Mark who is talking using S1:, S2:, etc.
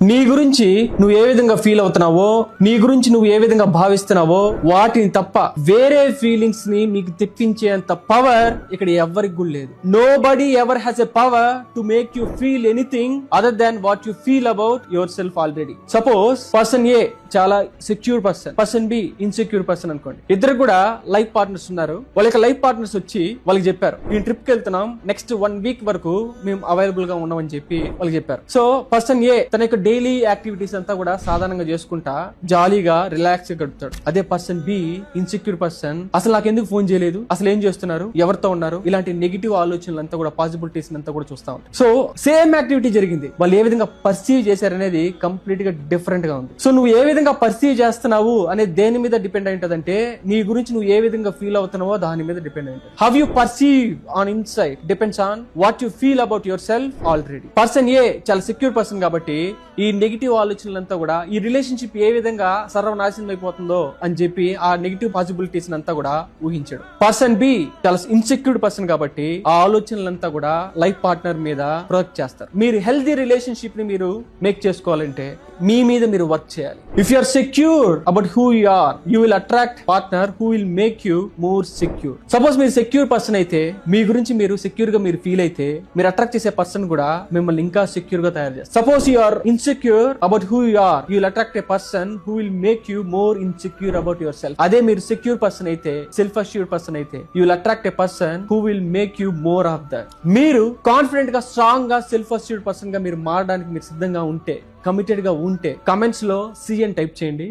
S1: నీ గురించి నువ్వు ఏ విధంగా ఫీల్ అవుతున్నావో, నీ గురించి నువ్వు ఏ విధంగా భావిస్తున్నావో వాటిని తప్ప వేరే ఫీలింగ్స్ ని మీకు తెప్పించేంత పవర్ ఇక్కడ ఎవరికి కూడా లేదు. Nobody ever has a power to make you feel anything other than what you feel about yourself already. Suppose person A చాలా secure person, person B insecure person అనుకోండి. ఇద్దరు కూడా లైఫ్ పార్ట్నర్స్ ఉన్నారు. వాళ్ళకి life partners వచ్చి వాళ్ళకి చెప్పారు, నేను ట్రిప్ కి వెళ్తున్నాం, నెక్స్ట్ 1 వీక్ వరకు మేము అవైలబుల్ గా ఉన్నామని చెప్పి వాళ్ళకి చెప్పారు. సో పర్సన్ ఏ తన యొక్క డైలీ యాక్టివిటీస్ అంతా కూడా సాధారణంగా చేసుకుంటా జాలీగా రిలాక్స్ గా గడుపుతాడు. అదే పర్సన్ బి ఇన్సెక్యూర్ పర్సన్, అసలు నాకు ఎందుకు ఫోన్ చేయలేదు, అసలు ఏం చేస్తున్నారు, ఎవరితో ఉన్నారు, ఇలాంటి నెగిటివ్ ఆలోచనలు అంతా కూడా పాసిబిలిటీస్ అంతా కూడా చూస్తా ఉంటారు. సో సేమ్ యాక్టివిటీ జరిగింది, వాళ్ళు ఏ విధంగా పర్సీవ్ చేశారనేది కంప్లీట్ గా డిఫరెంట్ గా ఉంది. సో నువ్వు ఏ విధంగా పర్సీవ్ చేస్తున్నావు అనే దేని మీద డిపెండ్ అయి ఉంటదంటే, నీ గురించి నువ్వు ఏ విధంగా ఫీల్ అవుతున్నావో దాని మీద డిపెండ్ అయి ఉంటుంది. How you perceive on inside depends on what you feel about yourself already. Person A చాలా సెక్యూర్ పర్సన్ కాబట్టి ఈ నెగిటివ్ ఆలోచనలంతా కూడా, ఈ రిలేషన్షిప్ ఏ విధంగా సర్వనాశనం అయిపోతుందో అని చెప్పి ఆ నెగిటివ్ పాసిబిలిటీస్ అంతా కూడా ఊహించాడు. పర్సన్ బి చాలా ఇన్సెక్యూర్ పర్సన్ కాబట్టి ఆ ఆలోచనలంతా కూడా లైఫ్ పార్ట్నర్ మీద ప్రొజెక్ట్ చేస్తారు. మీరు హెల్తీ రిలేషన్షిప్ ని మీరు మేక్ చేసుకోవాలంటే మీ మీద మీరు వర్క్ చేయాలి. If you are secure about who you are, you will attract partner who will make you more secure. Suppose మీరు సెక్యూర్ పర్సన్ అయితే, మీ గురించి మీరు సెక్యూర్ గా మీరు ఫీల్ అయితే, మీరు అట్రాక్ట్ చేసే పర్సన్ కూడా మిమ్మల్ని ఇంకా సెక్యూర్ గా తయారు చేస్తారు. Suppose you are insecure about who you are, you will attract a person who will make you more insecure about yourself. అదే మీరు సెక్యూర్ పర్సన్ అయితే, సెల్ఫ్ అష్యూర్డ్ పర్సన్ అయితే, you will attract a person who will make you more of that. మీరు confident గా, strong గా, self assured person గా మీరు మారడానికి మీరు సిద్ధంగా ఉంటే, కమిటెడ్ గా ఉంటే, కమెంట్స్ లో సి అని టైప్ చేయండి.